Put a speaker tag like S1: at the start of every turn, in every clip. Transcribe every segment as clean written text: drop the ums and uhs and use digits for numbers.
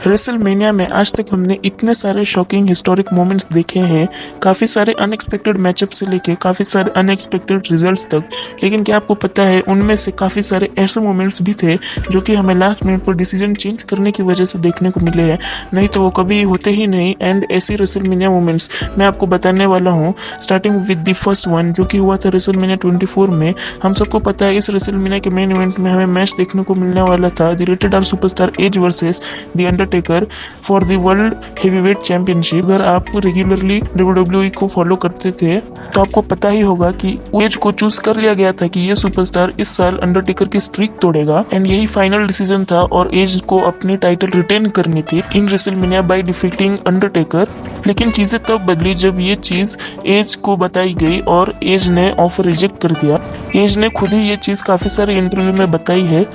S1: WrestleMania में आज तक हमने इतने सारे शॉकिंग हिस्टोरिक मोमेंट्स देखे हैं, काफ़ी सारे अनएक्सपेक्टेड मैचअप से लेके काफ़ी सारे अनएक्सपेक्टेड रिजल्ट्स तक। लेकिन क्या आपको पता है, उनमें से काफ़ी सारे ऐसे मोमेंट्स भी थे जो कि हमें लास्ट मिनट पर डिसीजन चेंज करने की वजह से देखने को मिले हैं, नहीं तो वो कभी होते ही नहीं। एंड ऐसी रेसलमेनिया मोमेंट्स मैं आपको बताने वाला हूँ, starting with the first one जो कि हुआ था रेसलमेनिया 24 में। हम सबको पता है इस रेसलमेनिया के मेन इवेंट में हमें मैच देखने को मिलने वाला था, the Rated R Superstar Edge versus the Undertaker for the world heavyweight championship. अगर आप रेगुलरली WWE को फॉलो करते थे तो आपको पता ही होगा कि एज को चूज कर लिया गया था कि ये सुपरस्टार इस साल अंडरटेकर की स्ट्रीक तोड़ेगा। एंड यही फाइनल डिसीजन था और एज को अपनी टाइटल रिटेन करनी थी इन रेसलमेनिया बाय डिफीटिंग अंडरटेकर। लेकिन चीजें तब बदली जब ये चीज एज को बताई गई और एज ने ऑफर रिजेक्ट कर दिया। एज ने खुद ही ये चीज काफी सारे इंटरव्यू में बताई है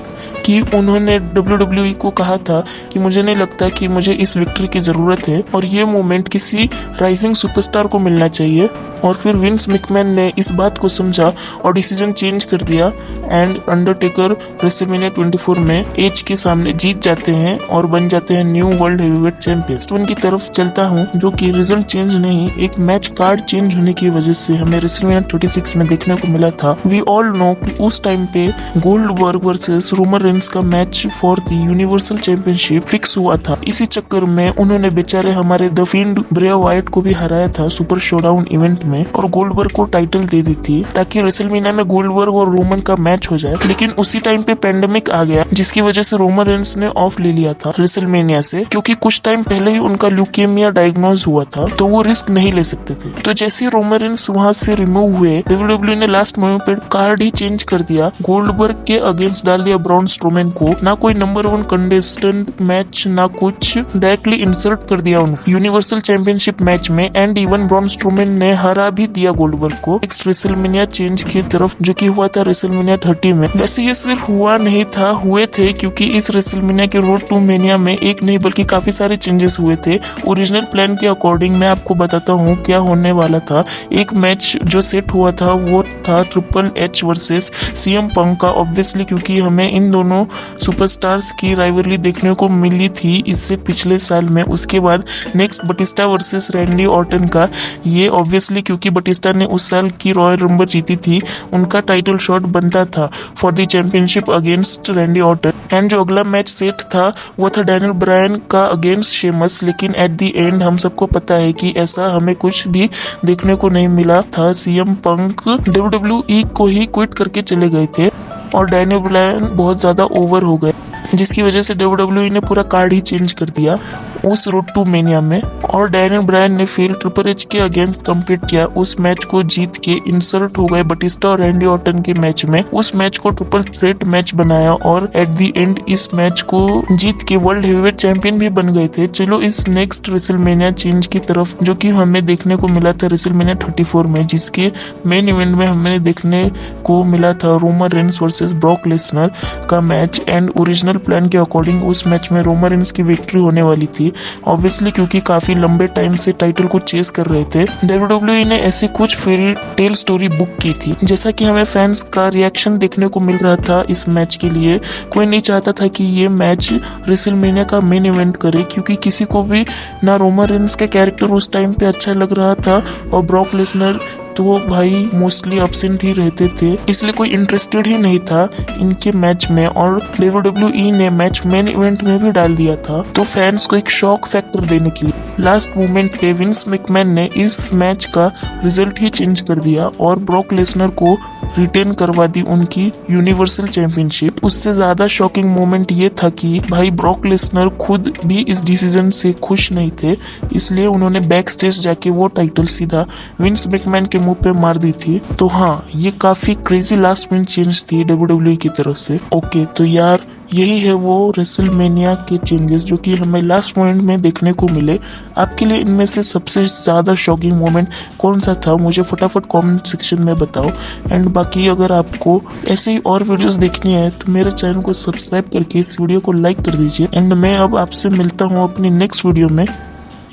S1: कि उन्होंने WWE को कहा था कि मुझे नहीं लगता कि मुझे इस विक्ट्री की ज़रूरत है और ये मोमेंट किसी राइजिंग सुपरस्टार को मिलना चाहिए। और फिर विंस मैकमैन ने इस बात को समझा और डिसीजन चेंज कर दिया एंड अंडरटेकर रेसलमेनिया 24 में एज के सामने जीत जाते हैं और बन जाते हैं न्यू वर्ल्ड हेवीवेट चैंपियन। उनकी तरफ चलता हूँ जो कि रिजल्ट चेंज नहीं, एक मैच कार्ड चेंज होने की वजह से हमें रेसलमेनिया 36 में देखने को मिला था। वी ऑल नो कि उस टाइम पे गोल्डबर्ग वर्सेस रोमन रेंस का match for the universal championship fix हुआ था। इसी चक्कर में उन्होंने बेचारे हमारे द फिंड ब्रे वाइट को भी हराया था सुपर शोडाउन इवेंट में और गोल्डबर्ग को टाइटल दे दी थी ताकि रेसलमेनिया में गोल्डबर्ग और रोमन का मैच हो जाए। लेकिन उसी टाइम पे पेंडेमिक आ गया जिसकी वजह से रोमन रेंस ने ऑफ ले लिया था रेसलमेनिया से, क्योंकि कुछ टाइम पहले ही उनका ल्यूकेमिया डायग्नोज हुआ था तो वो रिस्क नहीं ले सकते थे। तो जैसे ही रोमन रेंस वहां से रिमूव हुए, WWE ने लास्ट मोमेंट पे कार्ड ही चेंज कर दिया, गोल्डबर्ग के अगेंस्ट डाल दिया ब्रॉन स्ट्रोमैन को। ना कोई नंबर 1 कंटेस्टेंट मैच ना कुछ, डायरेक्टली इंसर्ट कर दिया उन्हें यूनिवर्सल चैंपियनशिप मैच में। एंड इवन ब्रॉन स्ट्रोमैन ने हरा भी दिया गोल्डबर्ग को नेक्स्ट रेसलमेनिया चेंज की तरफ जो कि हुआ था रेसलमेनिया 30 में। वैसे ये सिर्फ हुआ नहीं था, हुए थे, क्योंकि इस रेसलमेनिया के रोड टू मेनिया में एक नहीं बल्कि काफी सारे चेंजेस हुए थे। ओरिजिनल प्लान के अकॉर्डिंग मैं आपको बताता हूँ क्या होने वाला था। एक मैच जो सेट हुआ था वो था ट्रिपल एच वर्सेस CM पंक का, ऑब्वियसली क्योंकि हमें इन दोनों सुपरस्टार्स की राइवलरी देखने को मिली थी इससे पिछले साल में। उसके बाद next Batista versus Randy Orton का, ये ऑब्वियसली क्योंकि बटिस्टा ने उस साल की रॉयल रंबल जीती थी, उनका टाइटल शॉट बनता था for the championship against Randy Orton. And जो अगला मैच सेट था वो था डैनियल ब्रायन का अगेंस्ट शेमस। लेकिन एट द एंड हम सबको पता है कि ऐसा हमें कुछ भी देखने को नहीं मिला था। CM पंक WWE को ही क्विट करके चले गए थे और डैनियल ब्रायन बहुत ज्यादा ओवर हो गए, जिसकी वजह से WWE ने पूरा कार्ड ही चेंज कर दिया उस रोड टू मेनिया में। और डैनियल ब्रायन ने फिर ट्रिपल एच के अगेंस्ट कम्पीट किया, उस मैच को जीत के इंसर्ट हो गए बटिस्टा और रैंडी ऑर्टन के मैच में। उस मैच को ट्रिपल थ्रेट मैच बनाया और एट द एंड इस मैच को जीत के वर्ल्ड हेवीवेट चैंपियन भी बन गए थे। चलो इस नेक्स्ट रेसलमेनिया चेंज की तरफ जो कि हमें देखने को मिला था रेसलमेनिया 34 में, जिसके मेन इवेंट में हमें देखने को मिला था Roman Reigns versus Brock Lesnar का मैच। एंड ओरिजिनल प्लान के अकॉर्डिंग उस मैच में रोमन रेंस की विक्ट्री होने वाली थी, ऑब्वियसली क्योंकि काफी लंबे टाइम से टाइटल को चेस कर रहे थे। WWE ने ऐसी कुछ फेरी टेल स्टोरी बुक की थी, जैसा कि हमें फैंस का रिएक्शन देखने को मिल रहा था इस मैच के लिए। कोई नहीं चाहता था कि ये मैच रेसलमेनिया का मेन इवेंट करे, क्योंकि किसी को भी ना रोमन रेंस का कैरेक्टर उस टाइम पे अच्छा लग रहा था और ब्रॉक लेसनर तो वो भाई मोस्टली एब्सेंट ही रहते थे, इसलिए कोई इंटरेस्टेड ही नहीं था इनके मैच में। और WWE ने मैच मेन इवेंट में भी डाल दिया था तो फैंस को एक शॉक फैक्टर देने के लिए लास्ट मोमेंट पे विंस मैकमैन ने इस मैच का रिजल्ट ही चेंज कर दिया और ब्रॉक लेसनर को रिटेन करवा दी उनकी यूनिवर्सल चैंपियनशिप। उससे ज्यादा शॉकिंग मोमेंट ये था कि भाई ब्रॉक लेसनर खुद भी इस डिसीजन से खुश नहीं थे, इसलिए उन्होंने बैक स्टेज जाके वो टाइटल सीधा विंस मैकमैन के मुंह पे मार दी थी। तो हाँ, ये काफी क्रेजी लास्ट मिनट चेंज थी WWE की तरफ से। ओके, तो यार यही है वो रेसलमेनिया के चेंजेस जो कि हमें लास्ट मोमेंट में देखने को मिले। आपके लिए इनमें से सबसे ज्यादा शॉकिंग मोमेंट कौन सा था, मुझे फटाफट कमेंट सेक्शन में बताओ। एंड बाकी अगर आपको ऐसे ही और वीडियोस देखनी है तो मेरे चैनल को सब्सक्राइब करके इस वीडियो को लाइक कर दीजिए। एंड मैं अब आपसे मिलता हूँ अपनी नेक्स्ट वीडियो में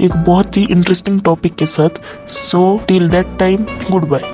S1: एक बहुत ही इंटरेस्टिंग टॉपिक के साथ। So till that time, good bye.